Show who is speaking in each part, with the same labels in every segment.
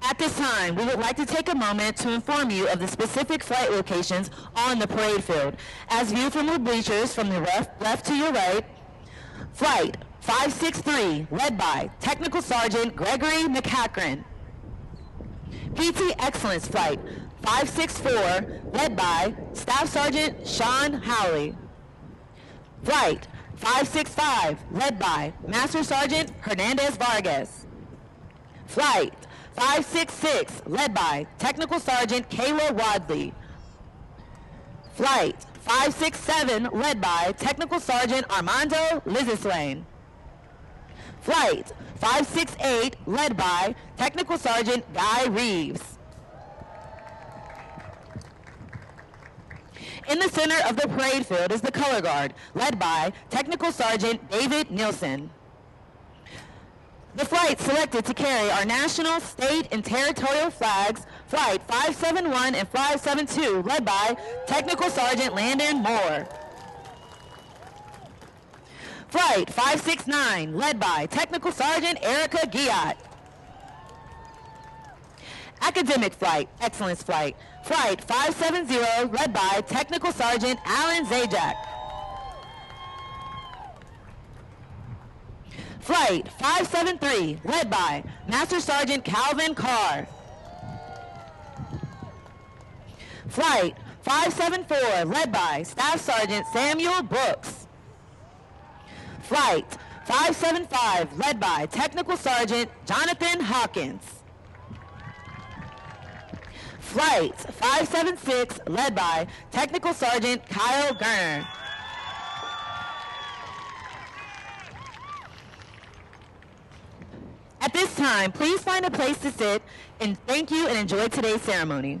Speaker 1: At this time, we would like to take a moment to inform you of the specific flight locations on the parade field. As viewed from the bleachers from the left to your right, Flight 563, led by Technical Sergeant Gregory McCachran. PT Excellence Flight 564, led by Staff Sergeant Sean Howley. Flight 565, led by Master Sergeant Hernandez Vargas. Flight 566, led by Technical Sergeant Kayla Wadley. Flight 567, led by Technical Sergeant Armando Lizislane. Flight 568, led by Technical Sergeant Guy Reeves. In the center of the parade field is the Color Guard, led by Technical Sergeant David Nielsen. The flights selected to carry our national, state, and territorial flags, Flight 571 and 572, led by Technical Sergeant Landon Moore. Flight 569, led by Technical Sergeant Erica Giat. Academic Flight, Excellence Flight, Flight 570, led by Technical Sergeant Alan Zajac. Flight 573, led by Master Sergeant Calvin Carr. Flight 574, led by Staff Sergeant Samuel Brooks. Flight 575, led by Technical Sergeant Jonathan Hawkins. Flight 576, led by Technical Sergeant Kyle Gurner. At this time, please find a place to sit, and thank you and enjoy today's ceremony.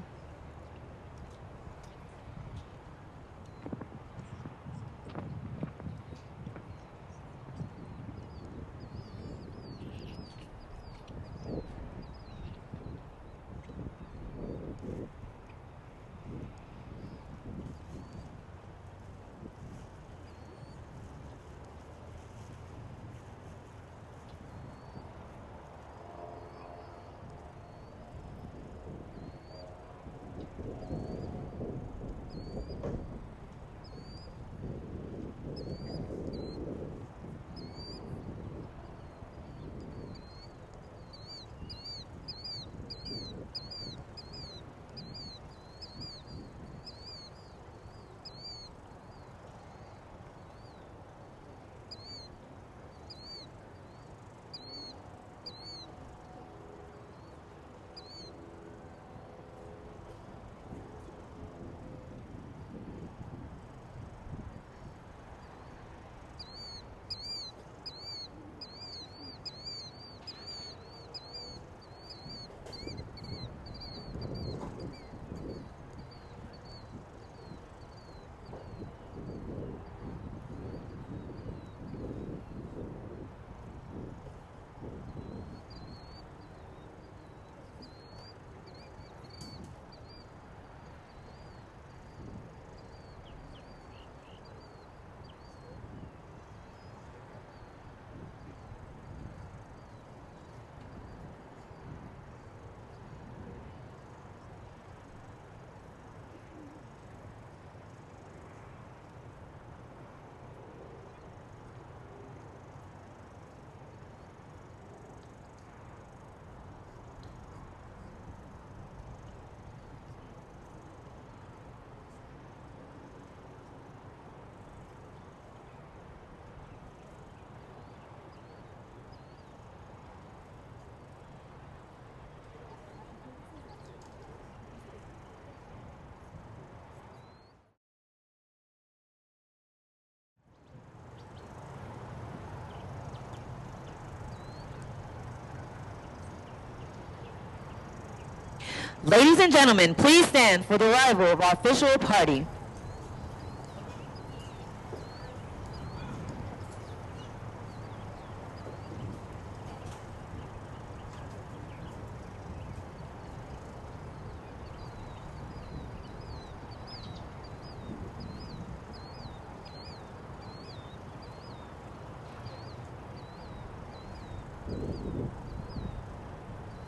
Speaker 1: Ladies and gentlemen, please stand for the arrival of our official party.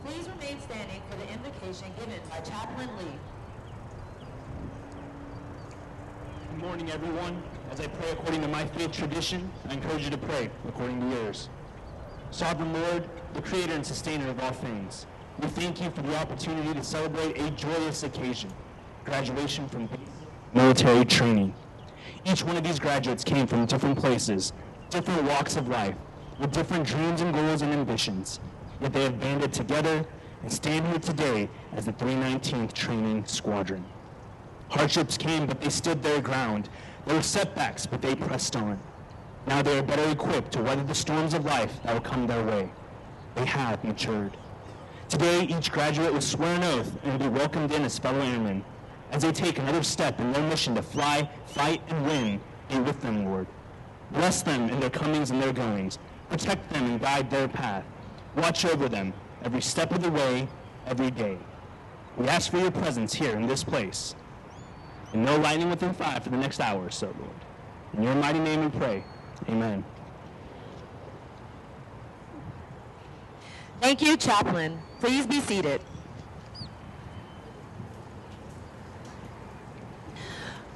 Speaker 1: Please remain standing for the invocation given by Chaplain Lee.
Speaker 2: Good morning, everyone. As I pray according to my faith tradition, I encourage you to pray according to yours. Sovereign Lord, the creator and sustainer of all things, we thank you for the opportunity to celebrate a joyous occasion, graduation from military training. Each one of these graduates came from different places, different walks of life, with different dreams and goals and ambitions, yet they have banded together and stand here today as the 319th Training Squadron. Hardships came, but they stood their ground. There were setbacks, but they pressed on. Now they are better equipped to weather the storms of life that will come their way. They have matured. Today, each graduate will swear an oath and be welcomed in as fellow airmen. As they take another step in their mission to fly, fight, and win, be with them, Lord. Bless them in their comings and their goings. Protect them and guide their path. Watch over them every step of the way, every day. We ask for your presence here in this place. And no lightning within 5 for the next hour or so, Lord. In your mighty name we pray. Amen.
Speaker 1: Thank you, Chaplain. Please be seated.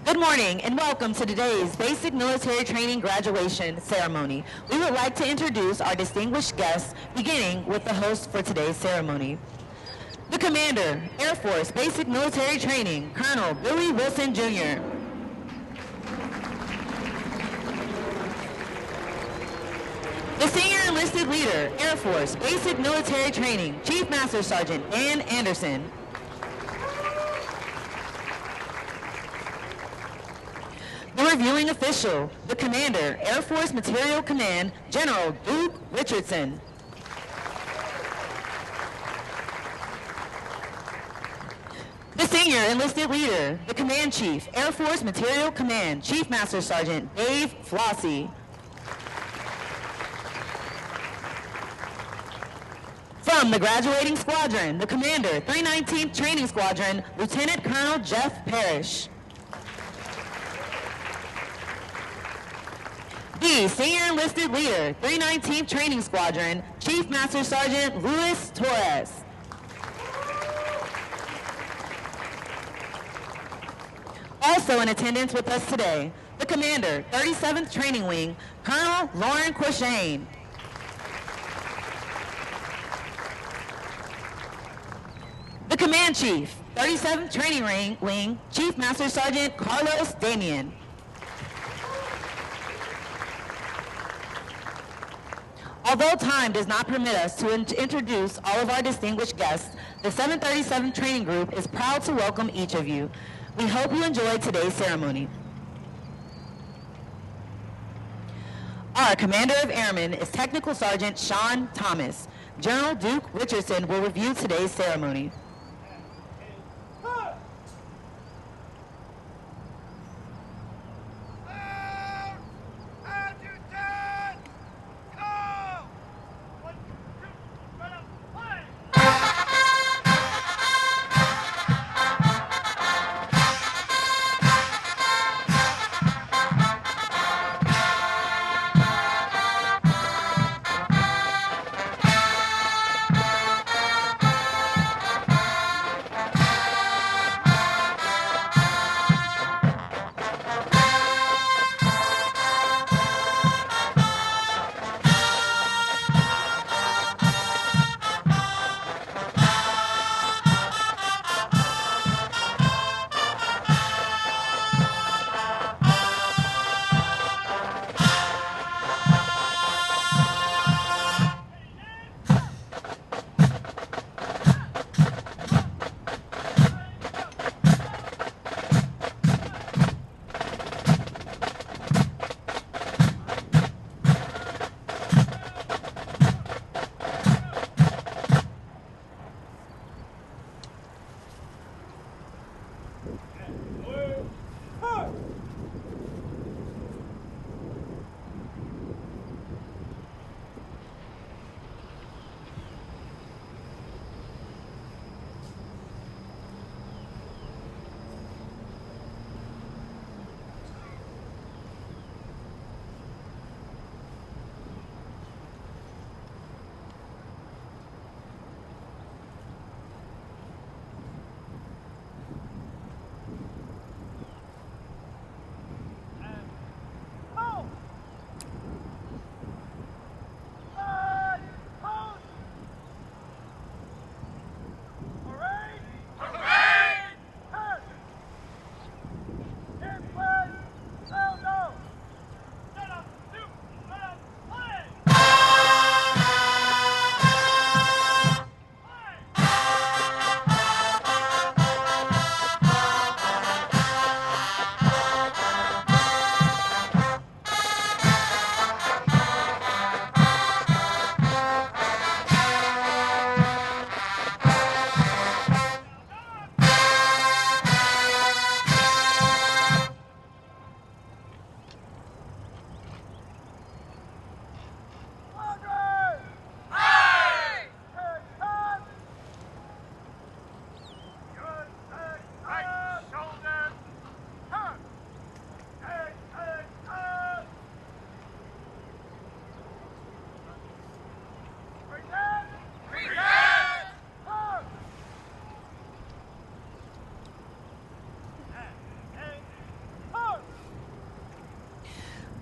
Speaker 1: Good morning and welcome to today's Basic Military Training Graduation ceremony. We would like to introduce our distinguished guests, beginning with the host for today's ceremony. The Commander, Air Force Basic Military Training, Colonel Billy Wilson, Jr. The Senior Enlisted Leader, Air Force Basic Military Training, Chief Master Sergeant Dan Anderson. The Reviewing Official, the Commander, Air Force Material Command, General Duke Richardson. The Senior Enlisted Leader, the Command Chief, Air Force Material Command, Chief Master Sergeant Dave Flossie. From the Graduating Squadron, the Commander, 319th Training Squadron, Lieutenant Colonel Jeff Parrish. The Senior Enlisted Leader, 319th Training Squadron, Chief Master Sergeant Luis Torres. Also in attendance with us today, the Commander, 37th Training Wing, Colonel Lauren Quishane. The Command Chief, 37th Training Wing, Chief Master Sergeant Carlos Damian. Although time does not permit us to introduce all of our distinguished guests, the 737 Training Group is proud to welcome each of you. We hope you enjoyed today's ceremony. Our Commander of Airmen is Technical Sergeant Sean Thomas. General Duke Richardson will review today's ceremony.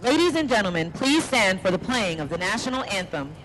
Speaker 1: Ladies and gentlemen, please stand for the playing of the national anthem.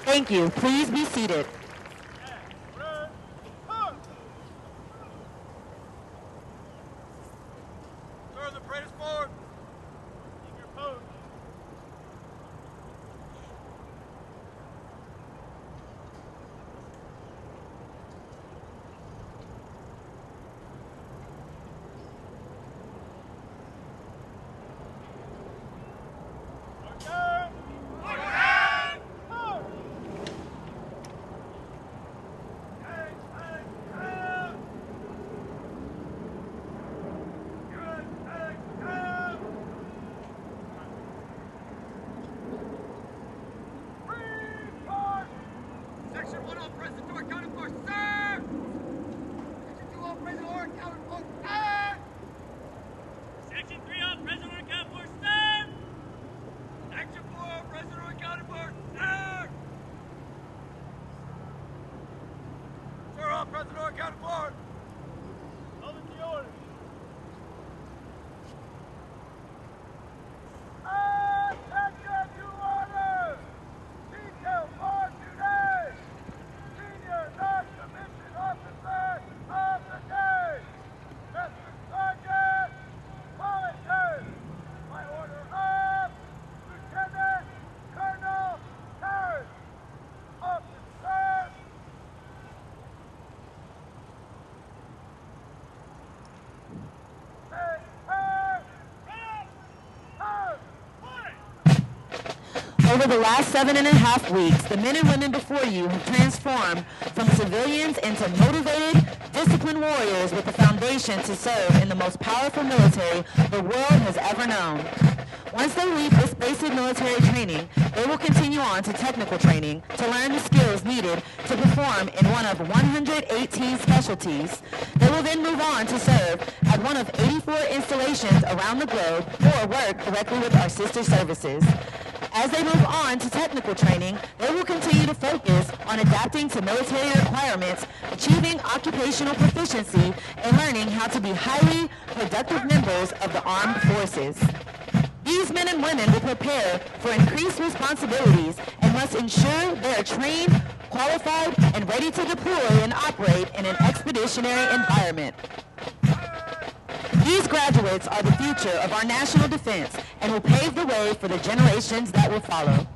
Speaker 1: Thank you. Please be seated.
Speaker 3: Sir, the parade is forward. Keep your pose. Section 1 all present to accounted for, sir! Section 2 all present or accounted for, sir! Section 3 all present or accounted for, sir! Section 4 all present or accounted for, sir! Sir, all present or accounted for! Hold it the order. Attention to order! Detail for today! Senior non-commissioned officer of the day! Master Sergeant Volunteers! By order of Lieutenant Colonel Torres! Officer!
Speaker 1: Over the last 7.5 weeks, the men and women before you have transformed from civilians into motivated, disciplined warriors with the foundation to serve in the most powerful military the world has ever known. Once they leave this basic military training, they will continue on to technical training to learn the skills needed to perform in one of 118 specialties. They will then move on to serve at one of 84 installations around the globe or work directly with our sister services. As they move on to technical training, they will continue to focus on adapting to military requirements, achieving occupational proficiency, and learning how to be highly productive members of the armed forces. These men and women will prepare for increased responsibilities and must ensure they are trained, qualified, and ready to deploy and operate in an expeditionary environment. These graduates are the future of our national defense and will pave the way for the generations that will follow.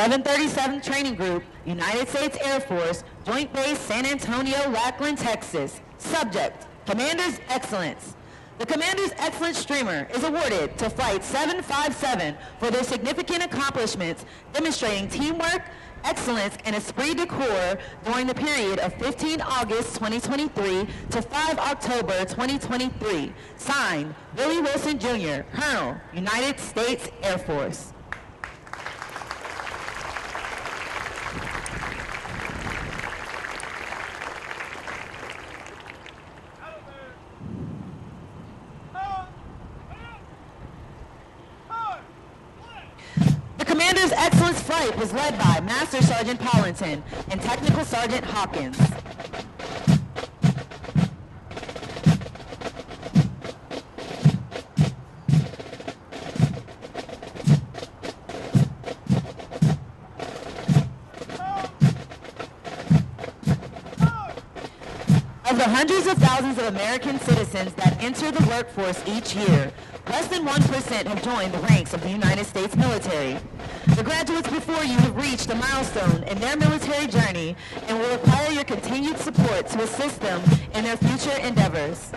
Speaker 1: 737th Training Group, United States Air Force, Joint Base San Antonio-Lackland, Texas. Subject, Commander's Excellence. The Commander's Excellence Streamer is awarded to Flight 757 for their significant accomplishments demonstrating teamwork, excellence, and esprit de corps during the period of 15 August 2023 to 5 October 2023. Signed, Willie Wilson Jr., Colonel, United States Air Force. The Commander's Excellence Flight was led by Master Sergeant Pollington and Technical Sergeant Hawkins. Of the hundreds of thousands of American citizens that enter the workforce each year, less than 1% have joined the ranks of the United States military. The graduates before you have reached a milestone in their military journey and will require your continued support to assist them in their future endeavors.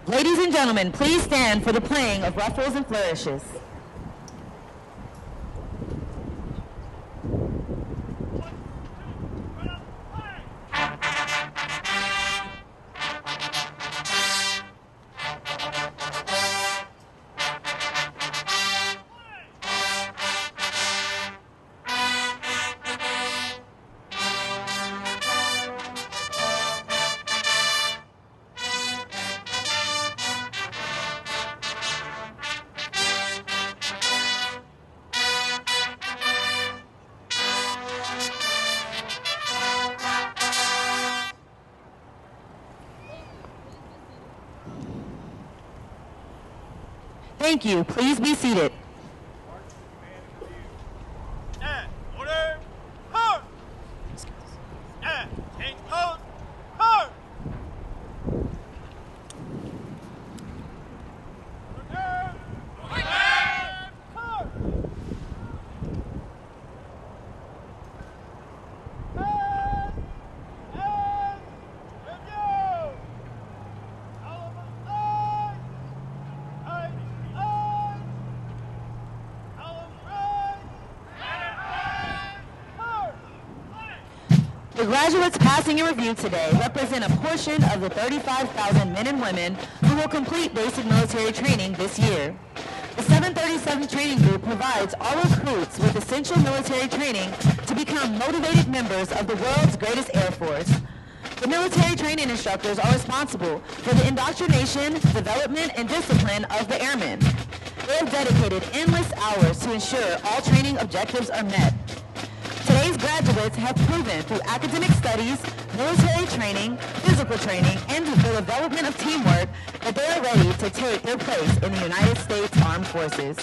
Speaker 1: Ladies and gentlemen, please stand for the playing of ruffles and flourishes. Thank you. Please be seated.
Speaker 3: Order, halt! Change pose, halt! Order, halt!
Speaker 1: The graduates passing in review today represent a portion of the 35,000 men and women who will complete basic military training this year. The 737 Training Group provides all recruits with essential military training to become motivated members of the world's greatest Air Force. The military training instructors are responsible for the indoctrination, development, and discipline of the airmen. They have dedicated endless hours to ensure all training objectives are met. Today's graduates graduates have proven through academic studies, military training, physical training, and the development of teamwork that they are ready to take their place in the United States Armed Forces.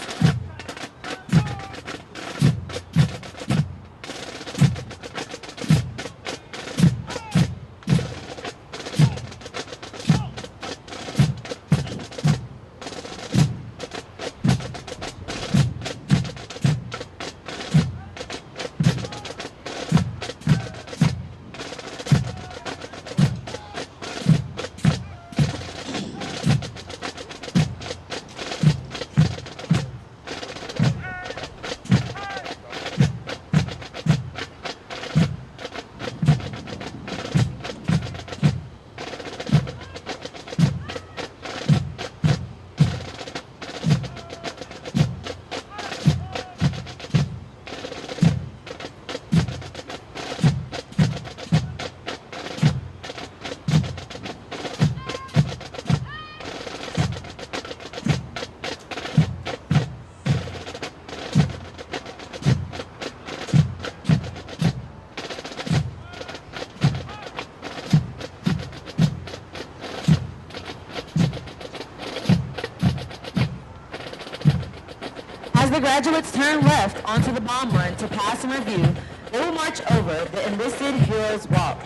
Speaker 1: As the graduates turn left onto the bomb run to pass and review, they will march over the Enlisted Heroes Walk.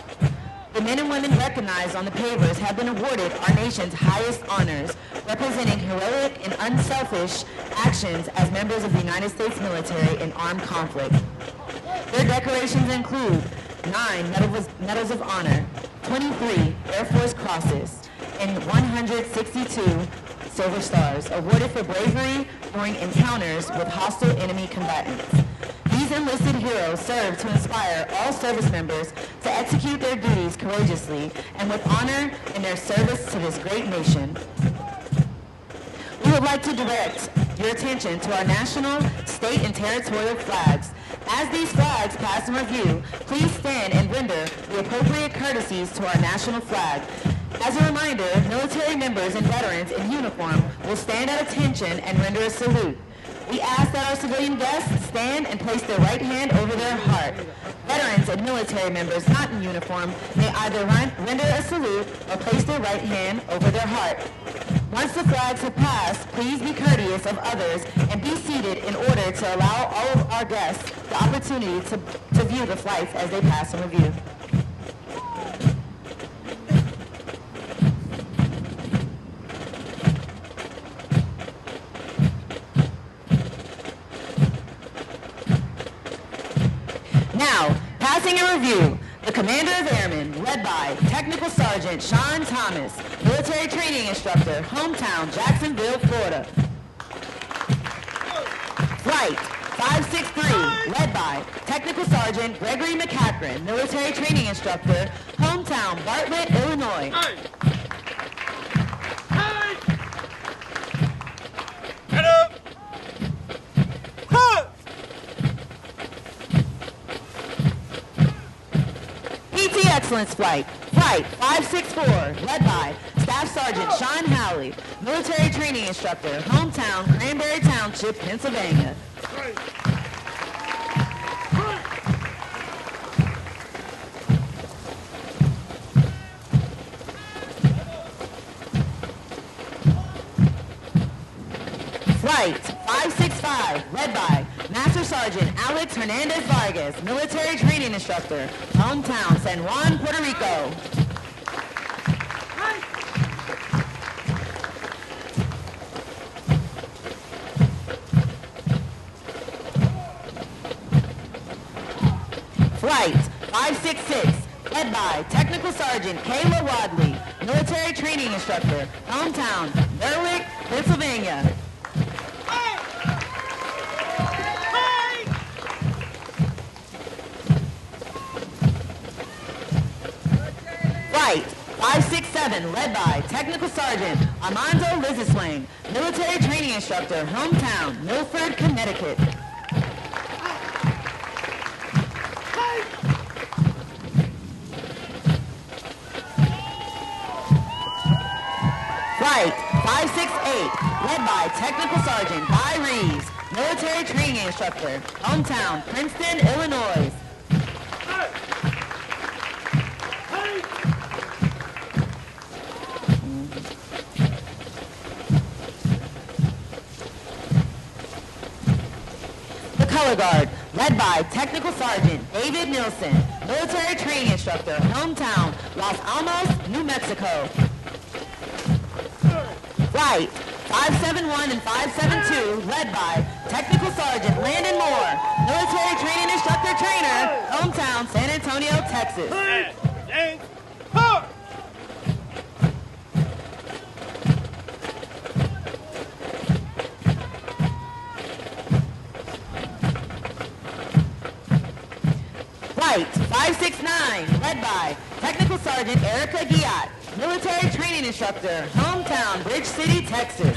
Speaker 1: The men and women recognized on the pavers have been awarded our nation's highest honors, representing heroic and unselfish actions as members of the United States military in armed conflict. Their decorations include 9 Medals of Honor, 23 Air Force Crosses, and 162 Silver Stars, awarded for bravery during encounters with hostile enemy combatants. These enlisted heroes serve to inspire all service members to execute their duties courageously and with honor in their service to this great nation. We would like to direct your attention to our national, state, and territorial flags. As these flags pass in review, please stand and render the appropriate courtesies to our national flag. As a reminder, military members and veterans in uniform will stand at attention and render a salute. We ask that our civilian guests stand and place their right hand over their heart. Veterans and military members not in uniform may either render a salute or place their right hand over their heart. Once the flags have passed, please be courteous of others and be seated in order to allow all of our guests the opportunity to view the flights as they pass in review. Now, passing a review, the Commander of Airmen, led by Technical Sergeant Sean Thomas, Military Training Instructor, hometown Jacksonville, Florida. Flight 563, led by Technical Sergeant Gregory McCaffrin, Military Training Instructor, hometown Bartlett, Illinois. Excellence Flight 564, led by Staff Sergeant Sean Howley, Military Training Instructor, hometown Cranberry Township, Pennsylvania. Flight 565, led by Master Sergeant Alex Hernandez Vargas, Military Training Instructor, hometown San Juan, Puerto Rico. Flight 566, led by Technical Sergeant Kayla Wadley, Military Training Instructor, hometown Berwick, Pennsylvania. Flight 567, led by Technical Sergeant Armando Liziswain, Military Training Instructor, hometown Milford, Connecticut. Flight 568, led by Technical Sergeant Guy Reeves, Military Training Instructor, hometown Princeton, Illinois. Color Guard, led by Technical Sergeant David Nielsen, Military Training Instructor, hometown, Los Alamos, New Mexico. Flight 571 and 572, led by Technical Sergeant Landon Moore, Military Training Instructor Trainer, hometown, San Antonio, Texas. Flight 569, led by Technical Sergeant Erica Giat, Military Training Instructor, hometown, Bridge City, Texas.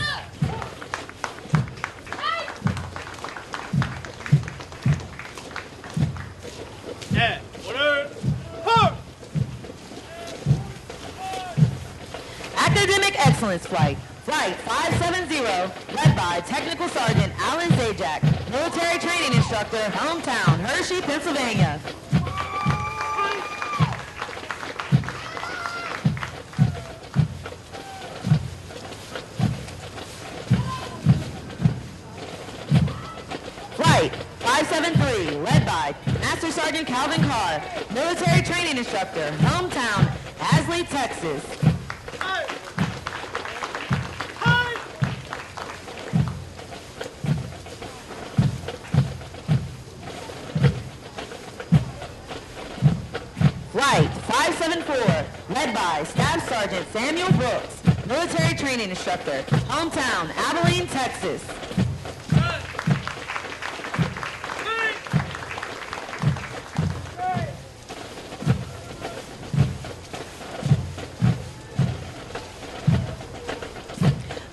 Speaker 1: Academic Excellence Flight, Flight 570, led by Technical Sergeant Alan Zajac, Military Training Instructor, hometown, Hershey, Pennsylvania. Flight 573, led by Master Sergeant Calvin Carr, Military Training Instructor, hometown, Hasley, Texas. Flight 574, led by Staff Sergeant Samuel Brooks, Military Training Instructor, hometown, Abilene, Texas.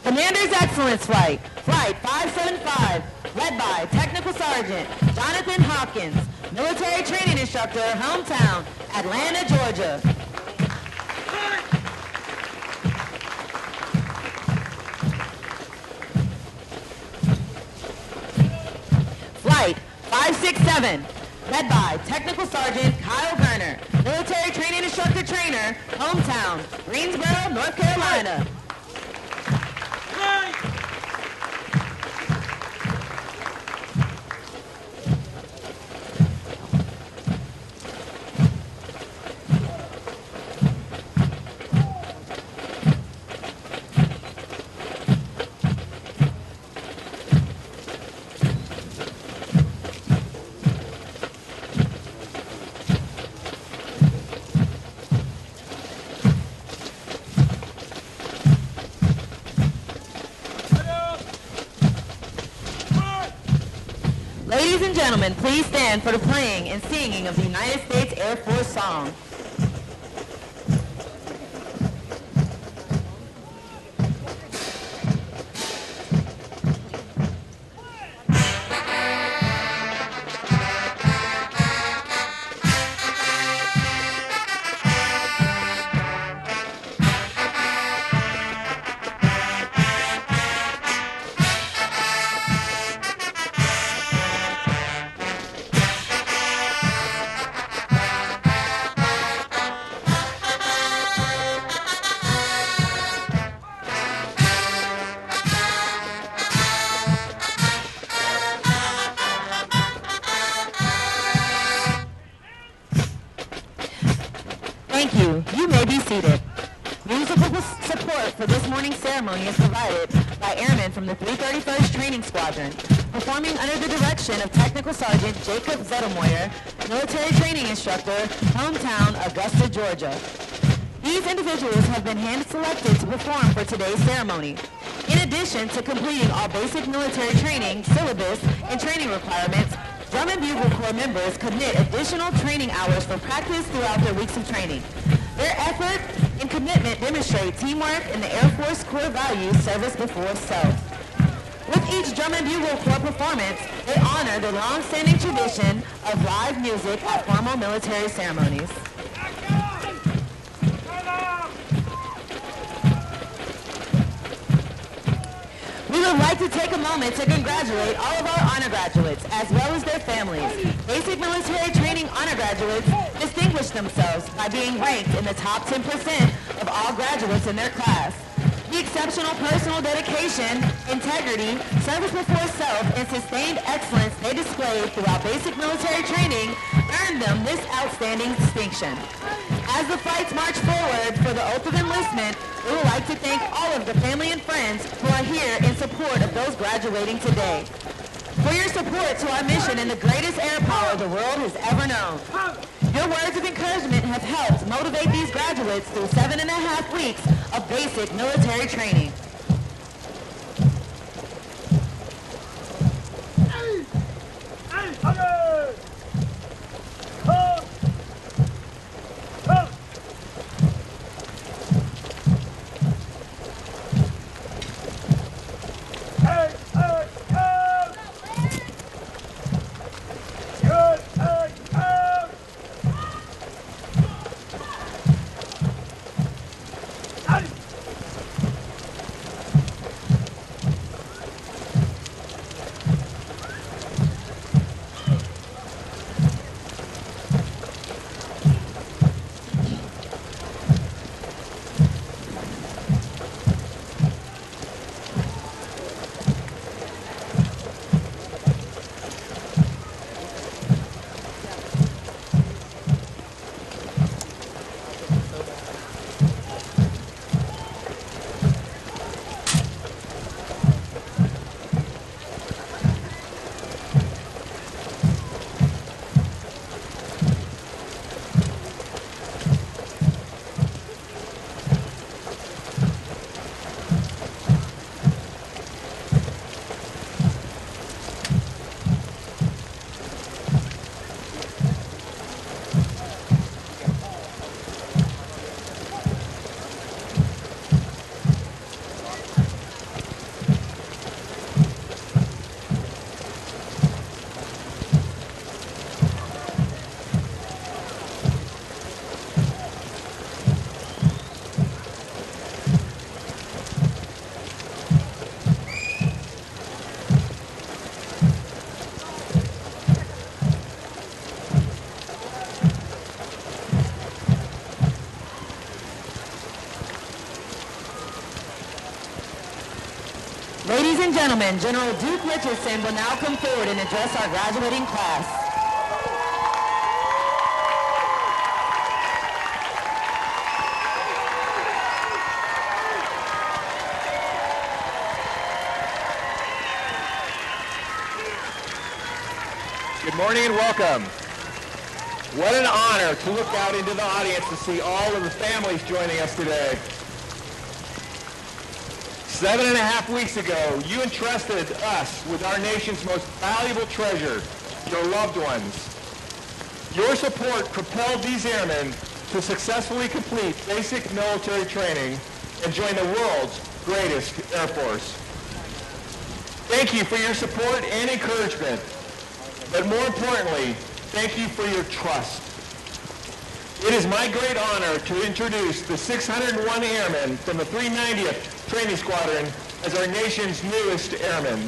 Speaker 1: Commander's Excellence Flight, Flight 575, led by Technical Sergeant Jonathan Hopkins, Military Training Instructor, hometown, Atlanta, Georgia. Flight 567, led by Technical Sergeant Kyle Garner, Military Training Instructor Trainer, hometown, Greensboro, North Carolina. Ladies and gentlemen, please stand for the playing and singing of the United States Air Force song. Thank you. You may be seated. Musical support for this morning's ceremony is provided by Airmen from the 331st Training Squadron, performing under the direction of Technical Sergeant Jacob Zettelmoyer, Military Training Instructor, hometown, Augusta, Georgia. These individuals have been hand-selected to perform for today's ceremony. In addition to completing all basic military training, syllabus, and training requirements, Drum and Bugle Corps members commit additional training hours for practice throughout their weeks of training. Their effort and commitment demonstrate teamwork and the Air Force core values, service before self. With each Drum and Bugle Corps performance, they honor the long-standing tradition of live music at formal military ceremonies. We would like to take a moment to congratulate all of our honor graduates, as well as their families. Basic military training honor graduates distinguish themselves by being ranked in the top 10% of all graduates in their class. The exceptional personal dedication, integrity, service before self, and sustained excellence they displayed throughout basic military training earned them this outstanding distinction. As the flights march forward for the oath of enlistment, we would like to thank all of the family and friends who are here in support of those graduating today. For your support to our mission in the greatest air power the world has ever known. Your words of encouragement have helped motivate these graduates through 7.5 weeks of basic military training. Ladies and gentlemen, General Duke Richardson will now come forward and address our graduating class.
Speaker 4: Good morning and welcome. What an honor to look out into the audience to see all of the families joining us today. 7.5 weeks ago, you entrusted us with our nation's most valuable treasure, your loved ones. Your support propelled these airmen to successfully complete basic military training and join the world's greatest Air Force. Thank you for your support and encouragement, but more importantly, thank you for your trust. It is my great honor to introduce the 601 Airmen from the 390th Training Squadron as our nation's newest airmen.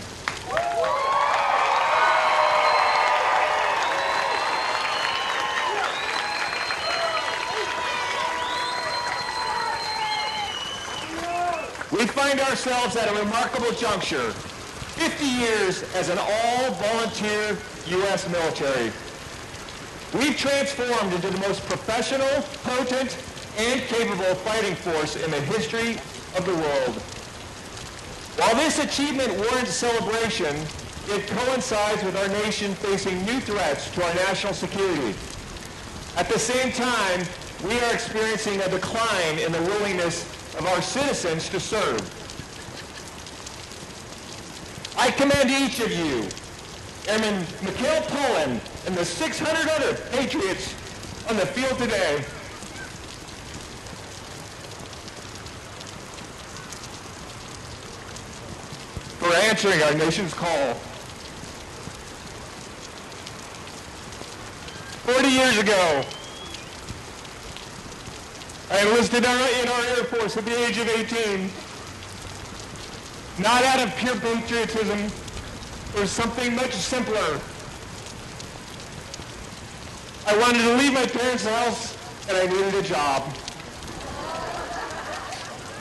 Speaker 4: We find ourselves at a remarkable juncture, 50 years as an all-volunteer U.S. military. We've transformed into the most professional, potent, and capable fighting force in the history of the world. While this achievement warrants celebration, it coincides with our nation facing new threats to our national security. At the same time, we are experiencing a decline in the willingness of our citizens to serve. I commend each of you, Airman Mikhail Pullen and the 600 other patriots on the field today, for answering our nation's call. 40 years ago, I enlisted in our Air Force at the age of 18, not out of pure patriotism or something much simpler. I wanted to leave my parents' house and I needed a job.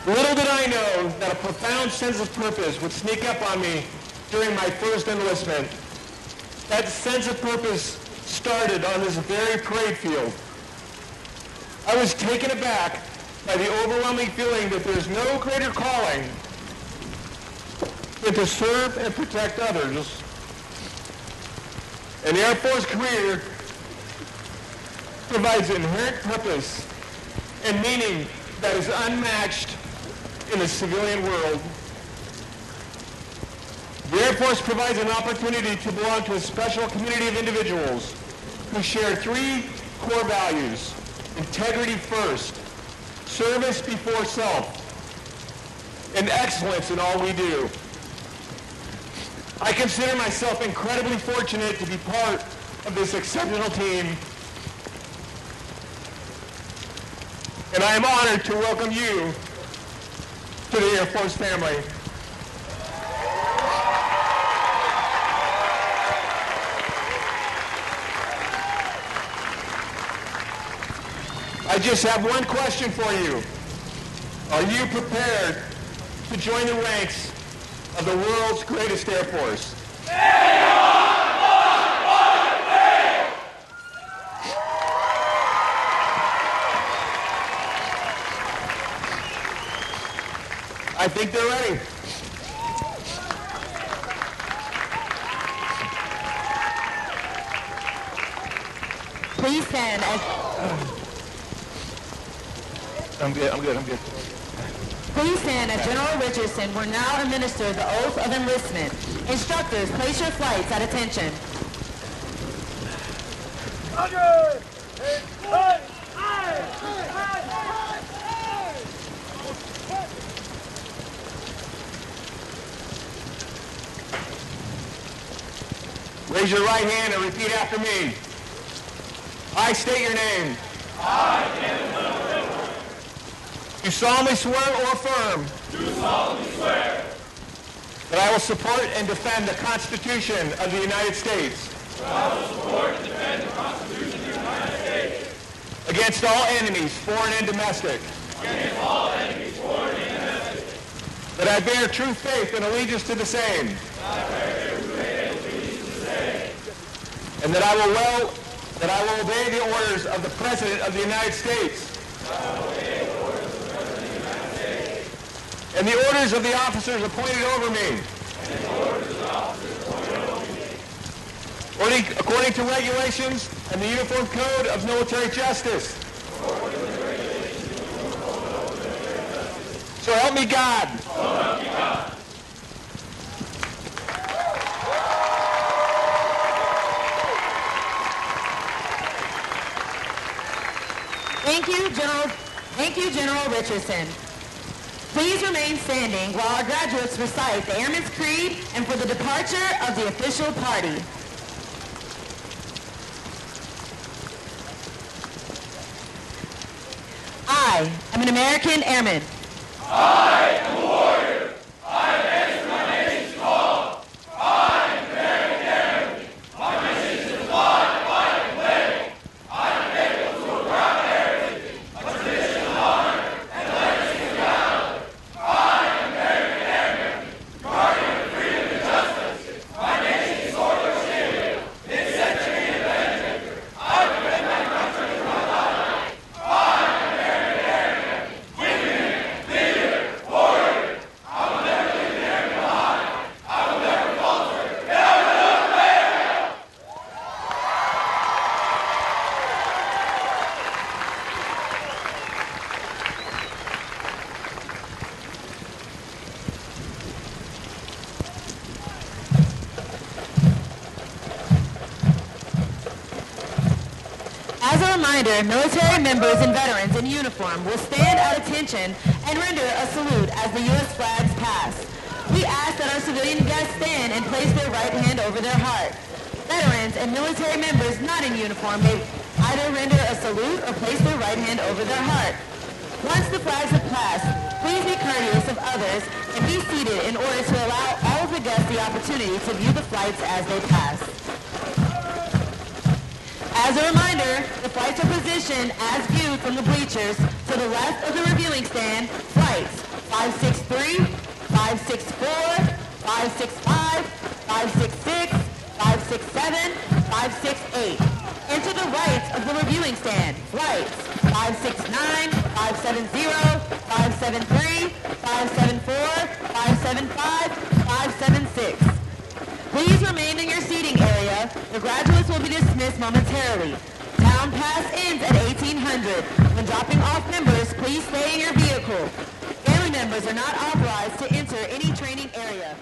Speaker 4: Little did I know that a profound sense of purpose would sneak up on me during my first enlistment. That sense of purpose started on this very parade field. I was taken aback by the overwhelming feeling that there's no greater calling than to serve and protect others. An Air Force career provides inherent purpose and meaning that is unmatched in the civilian world. The Air Force provides an opportunity to belong to a special community of individuals who share three core values: integrity first, service before self, and excellence in all we do. I consider myself incredibly fortunate to be part of this exceptional team, and I am honored to welcome you to the Air Force family. I just have one question for you. Are you prepared to join the ranks of the world's greatest Air Force? I think they're ready.
Speaker 1: Please stand as...
Speaker 4: I'm good.
Speaker 1: Please stand as General Richardson will now administer the oath of enlistment. Instructors, place your flights at attention.
Speaker 4: Raise your right hand and repeat after me. I state your name. Do solemnly swear or affirm that I will support and defend the Constitution of the United States against all enemies, foreign and domestic. That I bear true faith and allegiance to the same. And that I will obey the orders of the President of the United States. And the orders of the officers appointed over me. According to regulations and the Uniform Code of Military Justice. So help me God.
Speaker 1: Thank you, General Richardson. Please remain standing while our graduates recite the Airmen's Creed and for the departure of the official party. I am an American Airman.
Speaker 3: I am a warrior. I have answered my nation's call. I am an American Airman. My mission is to fly the flag and wave. I am faithful to a proud heritage, a tradition of honor, and legacy of valor. I am an American Airman, guardian of freedom and justice. My nation's sword or shield, its century and benefactor. I defend my country with my life. I am an American Airman. Women, leader, warrior. I will never leave an airman behind. I will never falter. And I will never fail.
Speaker 1: As a reminder, military members and veterans in uniform will stand at attention and render a salute as the U.S. flags pass. We ask that our civilian guests stand and place their right hand over their heart. Veterans and military members not in uniform may either render a salute or place their right hand over their heart. Once the flags have passed, please be courteous of others and be seated in order to allow all of the guests the opportunity to view the flights as they pass. As a reminder, the flights are positioned position as viewed from the bleachers to the left of the reviewing stand, flights 563, 564, 565, 566, 567, 568. And to the right of the reviewing stand, flights 569, 570, 573, 574, 575, 576. Please remain in your seating area. The graduates will be dismissed momentarily. Town pass ends at 1800. When dropping off members, please stay in your vehicle. Family members are not authorized to enter any training area.